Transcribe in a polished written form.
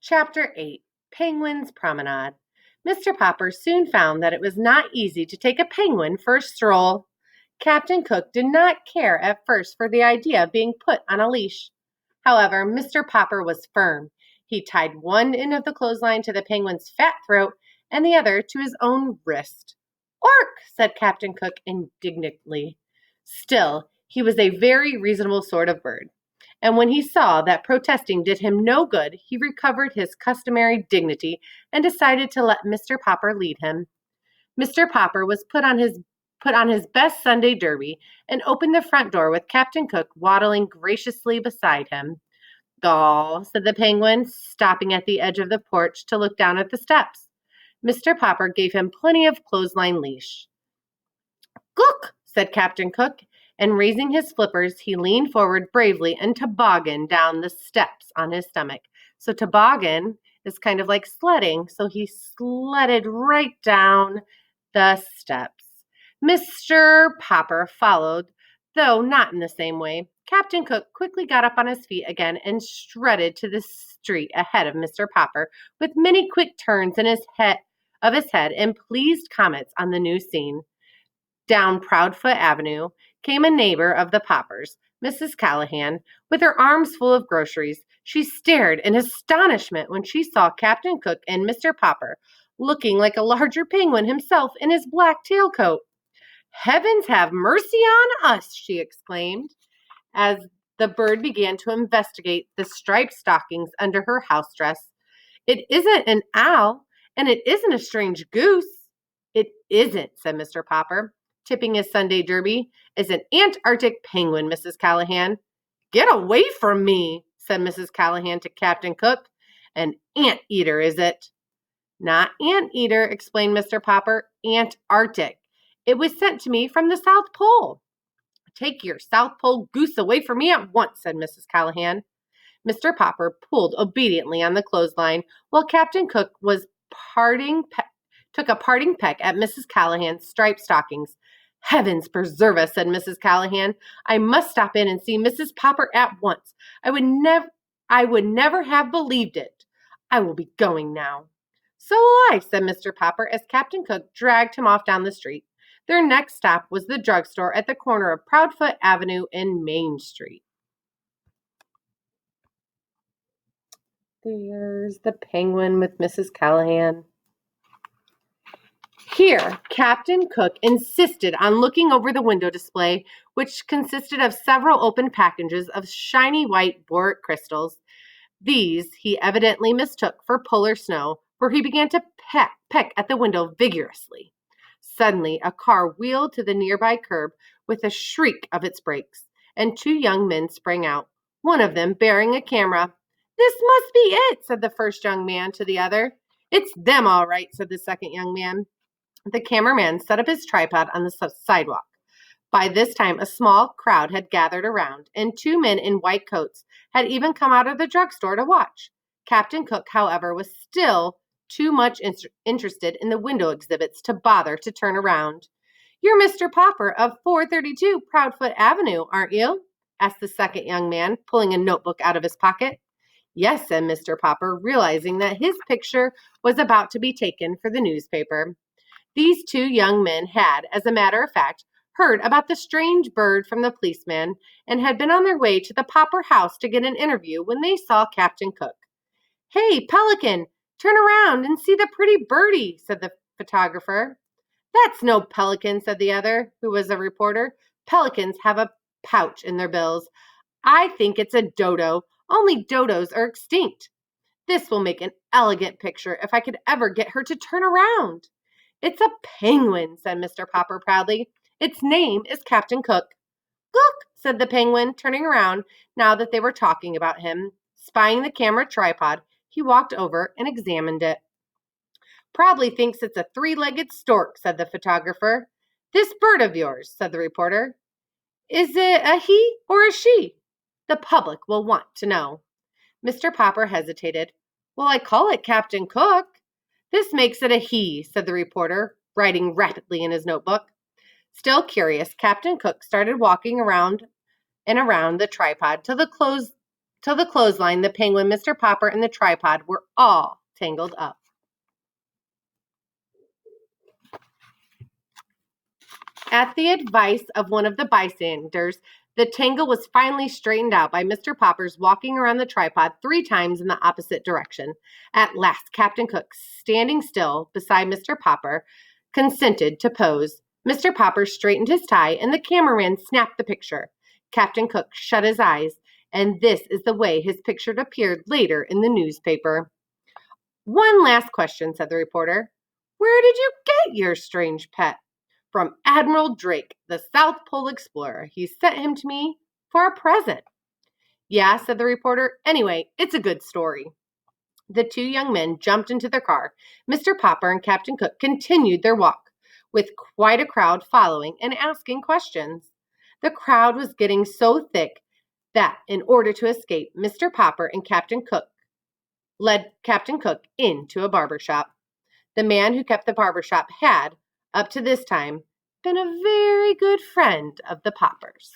Chapter 8 Penguin's Promenade. Mr. Popper soon found that it was not easy to take a penguin for a stroll. Captain Cook did not care at first for the idea of being put on a leash. However, Mr. Popper was firm. He tied one end of the clothesline to the penguin's fat throat and the other to his own wrist. "Ork!" said Captain Cook indignantly. Still, he was a very reasonable sort of bird, and when he saw that protesting did him no good, he recovered his customary dignity and decided to let Mr. Popper lead him. Mr. Popper was put on his best Sunday derby and opened the front door with Captain Cook waddling graciously beside him. "Gaw," said the penguin, stopping at the edge of the porch to look down at the steps. Mr. Popper gave him plenty of clothesline leash. "Gook," said Captain Cook, and raising his flippers, he leaned forward bravely and tobogganed down the steps on his stomach. So toboggan is kind of like sledding, so he sledded right down the steps. Mr. Popper followed, though not in the same way. Captain Cook quickly got up on his feet again and strutted to the street ahead of Mr. Popper, with many quick turns in his head and pleased comments on the new scene. Down Proudfoot Avenue came a neighbor of the Poppers, Mrs. Callahan, with her arms full of groceries. She stared in astonishment when she saw Captain Cook and Mr. Popper, looking like a larger penguin himself in his black tailcoat. "Heavens have mercy on us!" she exclaimed, as the bird began to investigate the striped stockings under her house dress. "It isn't an owl, and it isn't a strange goose." "It isn't," said Mr. Popper, tipping his Sunday derby. "It's an Antarctic penguin, Mrs. Callahan." "Get away from me," said Mrs. Callahan to Captain Cook. "An anteater, is it?" "Not anteater," explained Mr. Popper. "Antarctic. It was sent to me from the South Pole." "Take your South Pole goose away from me at once," said Mrs. Callahan. Mr. Popper pulled obediently on the clothesline, while Captain Cook took a parting peck at Mrs. Callahan's striped stockings. "Heavens preserve us," said Mrs. Callahan. "I must stop in and see Mrs. Popper at once. I would never have believed it. I will be going now." "So will I," said Mr. Popper, as Captain Cook dragged him off down the street. Their next stop was the drugstore at the corner of Proudfoot Avenue and Main Street. There's the penguin with Mrs. Callahan. Here, Captain Cook insisted on looking over the window display, which consisted of several open packages of shiny white boric crystals. These he evidently mistook for polar snow, for he began to peck at the window vigorously. Suddenly, a car wheeled to the nearby curb with a shriek of its brakes, and two young men sprang out, one of them bearing a camera. "This must be it," said the first young man to the other. "It's them, all right," said the second young man. The cameraman set up his tripod on the sidewalk. By this time, a small crowd had gathered around, and two men in white coats had even come out of the drugstore to watch. Captain Cook, however, was still too much interested in the window exhibits to bother to turn around. "You're Mr. Popper of 432 Proudfoot Avenue, aren't you?" asked the second young man, pulling a notebook out of his pocket. "Yes," said Mr. Popper, realizing that his picture was about to be taken for the newspaper. These two young men had, as a matter of fact, heard about the strange bird from the policeman and had been on their way to the Popper house to get an interview when they saw Captain Cook. "Hey, Pelican, turn around and see the pretty birdie," said the photographer. "That's no pelican," said the other, who was a reporter. "Pelicans have a pouch in their bills. I think it's a dodo, only dodos are extinct. This will make an elegant picture if I could ever get her to turn around." "It's a penguin," said Mr. Popper proudly. "Its name is Captain Cook." "Gook," said the penguin, turning around now that they were talking about him. Spying the camera tripod, he walked over and examined it. "Probably thinks it's a three-legged stork," said the photographer. "This bird of yours," said the reporter, "is it a he or a she? The public will want to know." Mr. Popper hesitated. "Well, I call it Captain Cook." "This makes it a he," said the reporter, writing rapidly in his notebook. Still curious, Captain Cook started walking around and around the tripod till the To the clothesline, the penguin, Mr. Popper, and the tripod were all tangled up. At the advice of one of the bystanders, the tangle was finally straightened out by Mr. Popper's walking around the tripod 3 times in the opposite direction. At last, Captain Cook, standing still beside Mr. Popper, consented to pose. Mr. Popper straightened his tie, and the cameraman snapped the picture. Captain Cook shut his eyes, and this is the way his picture appeared later in the newspaper. "One last question," said the reporter. "Where did you get your strange pet?" "From Admiral Drake, the South Pole explorer. He sent him to me for a present." "Yeah," said the reporter. "Anyway, it's a good story." The 2 young men jumped into their car. Mr. Popper and Captain Cook continued their walk, with quite a crowd following and asking questions. The crowd was getting so thick that, in order to escape, Mr. Popper and Captain Cook led Captain Cook into a barber shop. The man who kept the barber shop had, up to this time, been a very good friend of the Poppers.